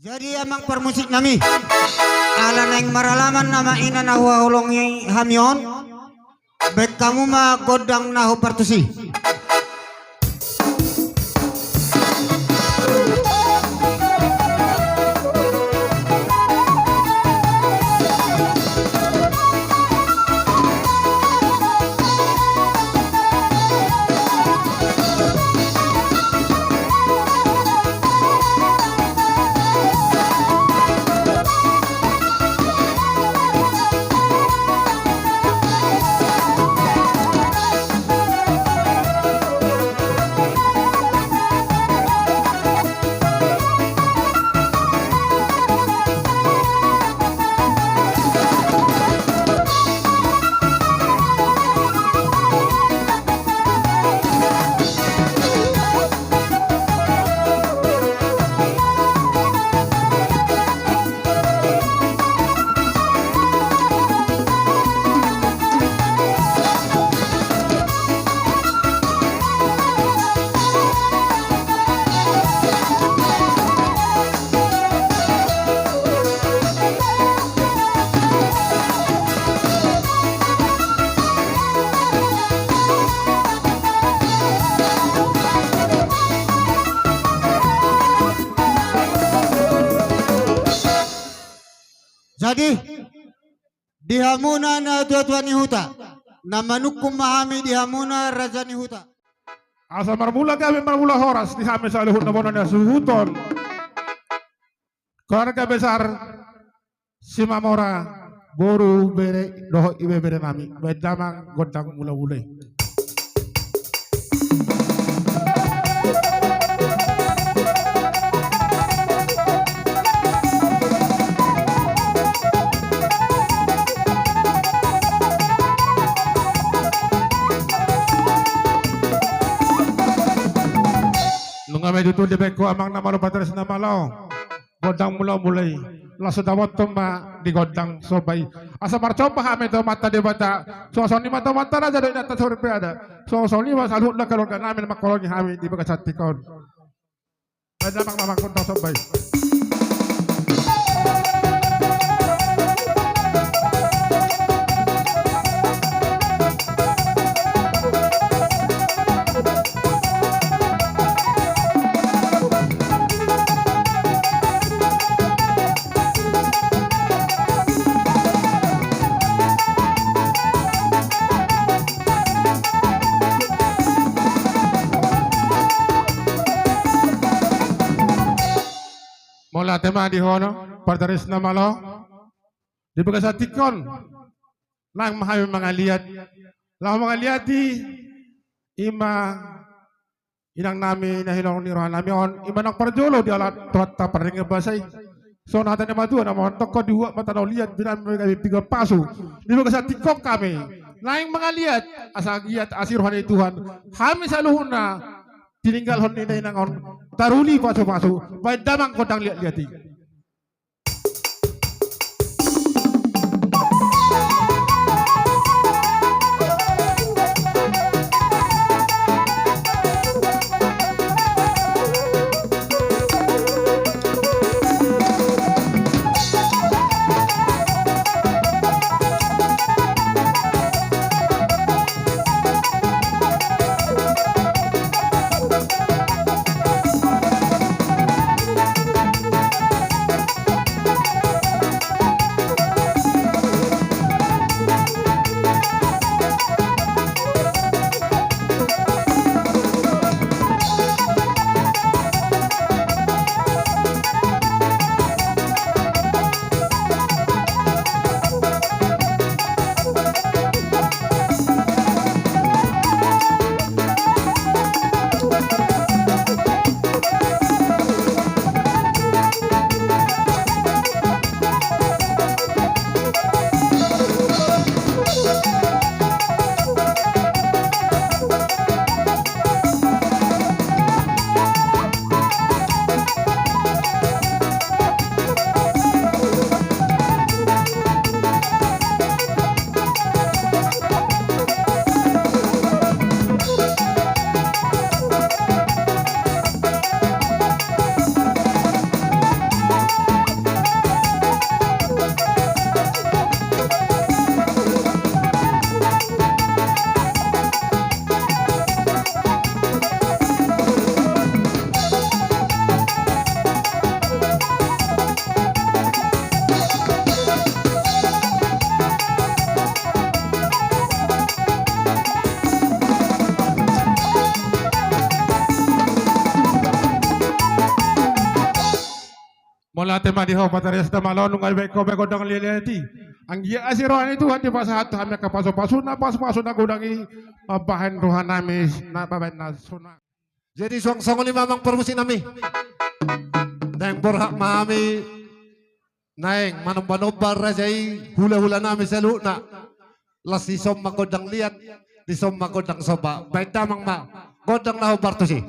Jadi amang permusik nami ala neng maralaman nama ina nahu hulongi hamion bek kamu mah godang nahu partusi. Jadi dihamuna na tuan ni huta na manukum mahami dihamuna raja ni huta. Asa marmula kami marmula horas dihami sa luhut na bonan suhuton. Keluarga besar Simamora boru bere doho ibe bere nami bedamang godang mula mulai. Ngame dutul de beko amang nama lo patres nama lo godang mula mulai laso dawat toma di godang sobai asa marcoba hame to mata de bata sosoni mata mata raja do nata sorpe ada sosoni mas alhut la kalau kana men makoloni hame di baga satikon ada mang kon to sobai Mola tema di hono pardaris nama lo di bagasatikon lang mahami mga liat lang mga liat di ima inang nami na hilong ni rohan nami on ima nang parjolo di alat tuata paring basay so natin na madua na mohon toko dua matanaw liat binan kami tiga pasu di bagasatikon kami lang mga liat asag liat asiruhan ni Tuhan kami sa luhun na tininggal hon ni nangon taruli pasu baik damang kodang lihat-lihati. Mula temadiho patares na malo nung ay ko be kodang liliyati. Ang giya asiroan itu hati pasahat kami kapaso-paso na paso-paso na kudangi bahan ruhan namin na babae na suna. Jadi suang-suang ni mamang permusin nami. Neng borhak mami. Neng manumba-numba rajai hula-hula nami seluna. Lasisom makodang liat. Lisom makodang soba. Baik damang ma. Kodang naho bartusi.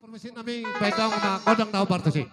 Permusin nami baik damang ma. Kodang naho bartusi.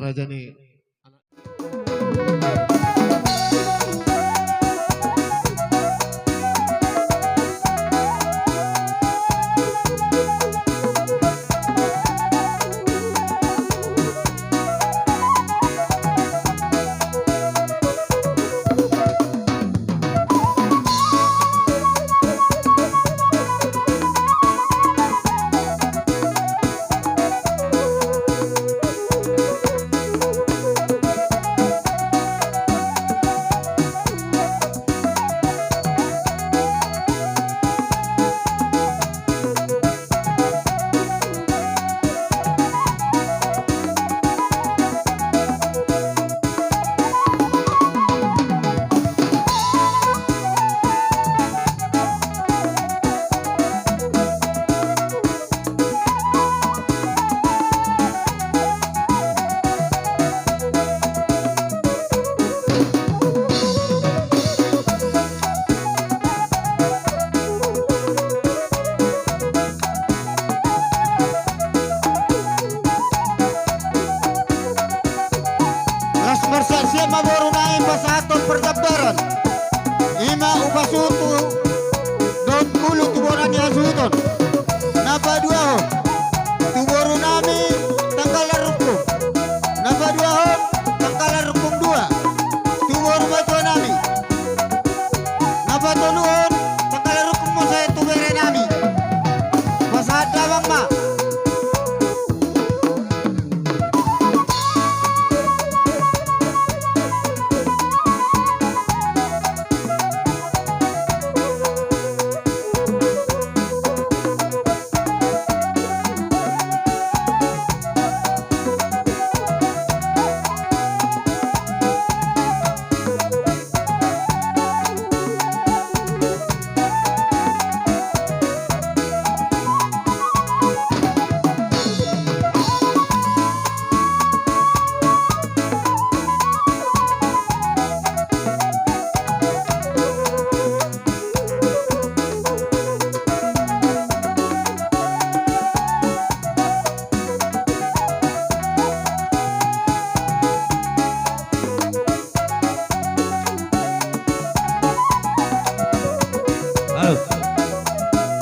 raja ni. Las bersaksi maboru na imba sa atong perdabaran. Ima upasuto dot kulo tuboran ni asuton. Napadua ho. Tuboru nami tanggal larukung. Napadua ho tanggal larukung 2. Tuboru bato nami. Napatunuhon tanggal larukung mo sa tubere nami. Pasada bang ma.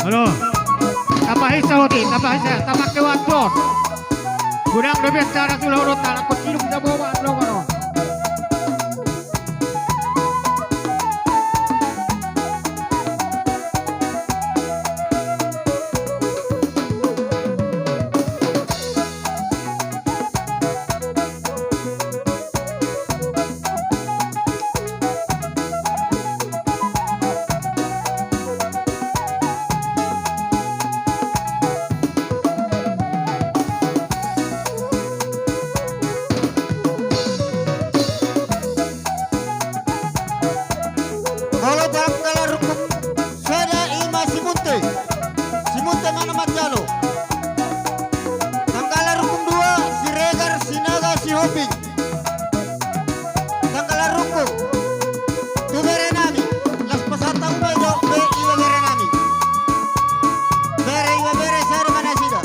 Halo. Tapahisa hoti, tapahisa, tamak lewat bos. Gudang bebek cara sulah urutan, aku ciluk sa bawah lo karon. Kalau dalam kalar hukum saya ima Simunte mana matjalo. Tangkalar hukum 2 si Regar, si Naga, si Hoping. Tangkalar hukum tu bere nami. Las pasata uno yo be iba bere nami. Bere iba bere sari mana sida.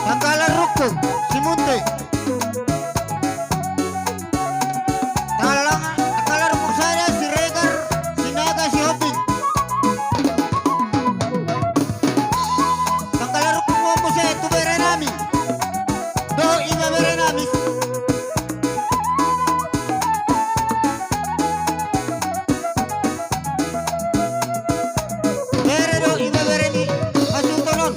Tangkalar hukum Simunte. Tangkalar hukum saya si Regar, si Naga, si Hoping. Tangkalar hukum mo saya tu bere nami. Do iba bere nami. Bere do iba bere ni asutonon.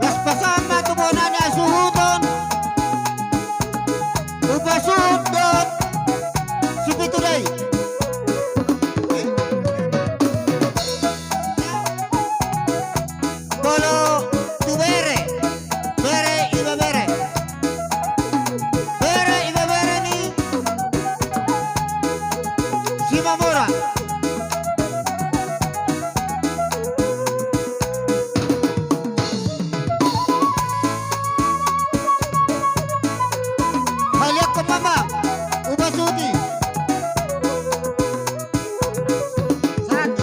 Las pasama tu bona ni asu. mamura. Haliak ko mama, ubasuti. Sarat.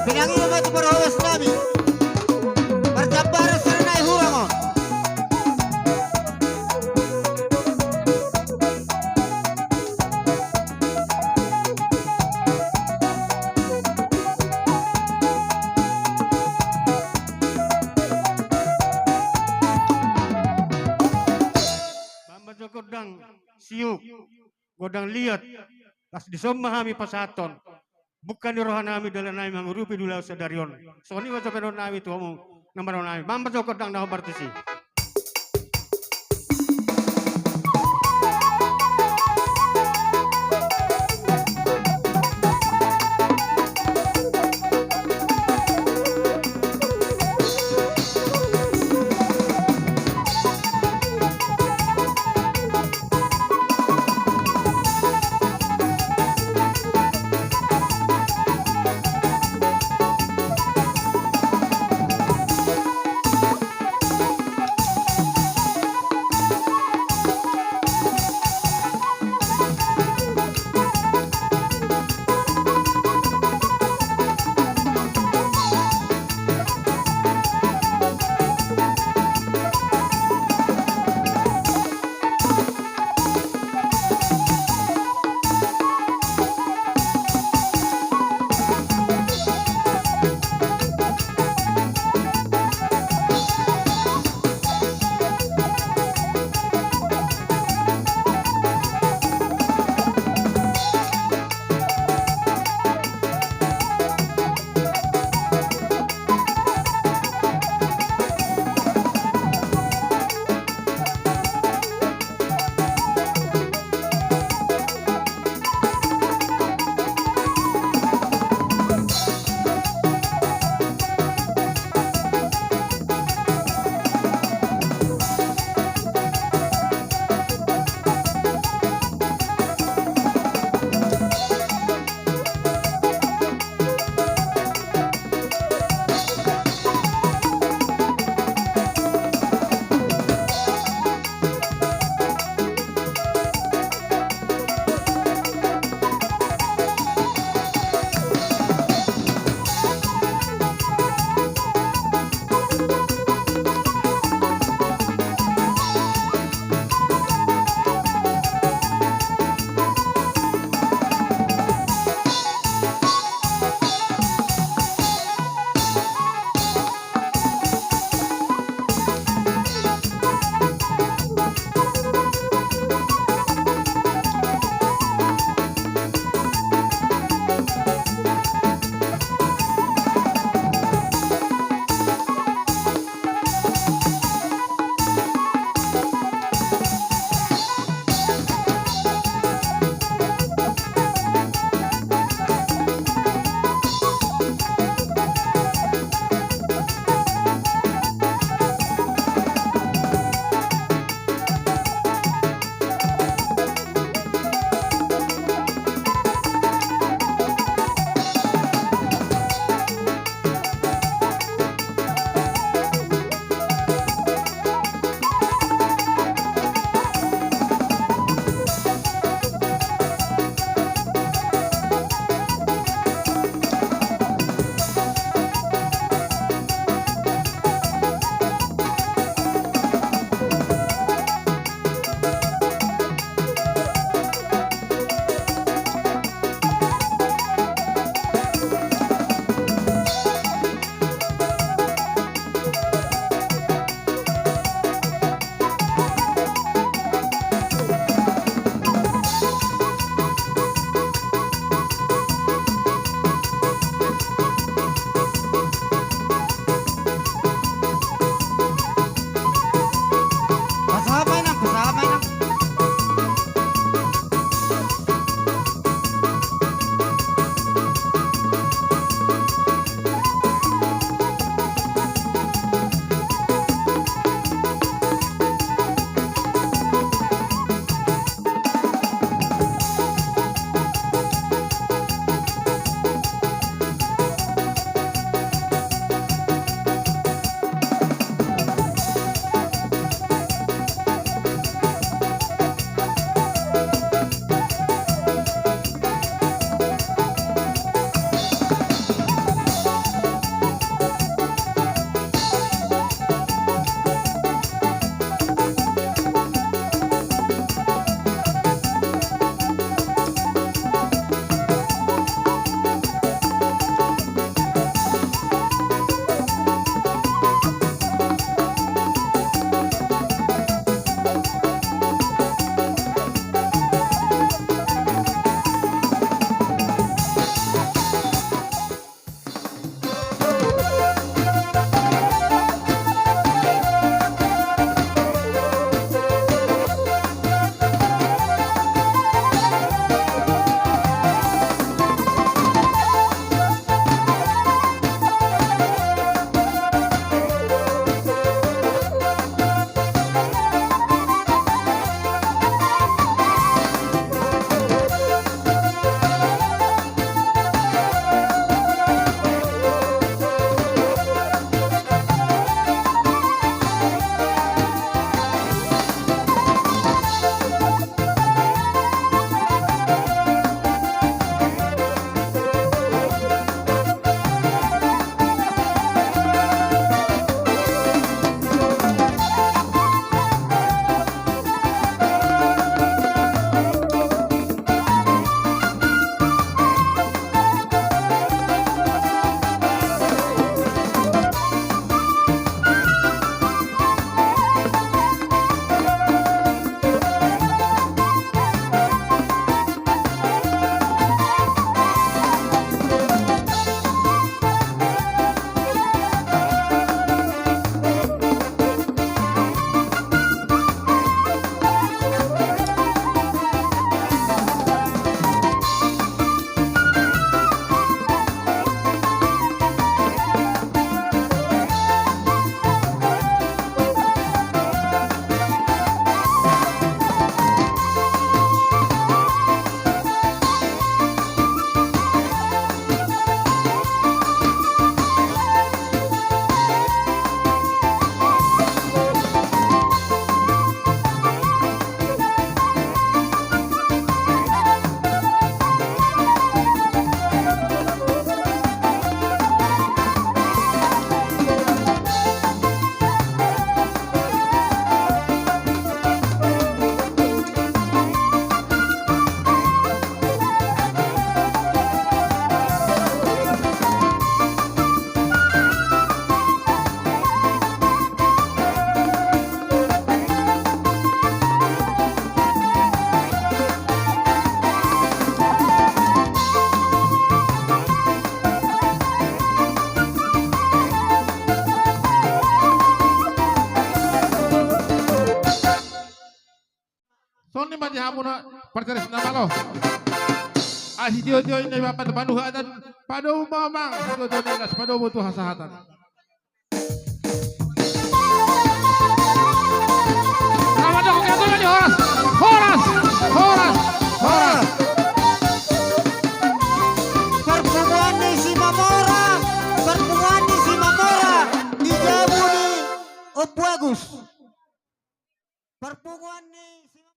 Pinangin mo ito para hawas namin. Para sa na ihurangon. Bamba godang siyuk, godang liat, tas disom mahami pasaton. Bukan di rohan nami dalam nami mengurupi dulu sedarion. So ini wajah penon nami tu omong nomor nami. Bamba godang naho partisi. man di hamon na parteres na malo. Si Dio ini bapak panuhatan padu mamang padu nilas padu butuh hasahatan. Ramad ako kaya tuloy Horas. Perpunguan ni si Mamora. Perpunguan ni si Mamora. Dijamu ni Opuagus. Perpunguan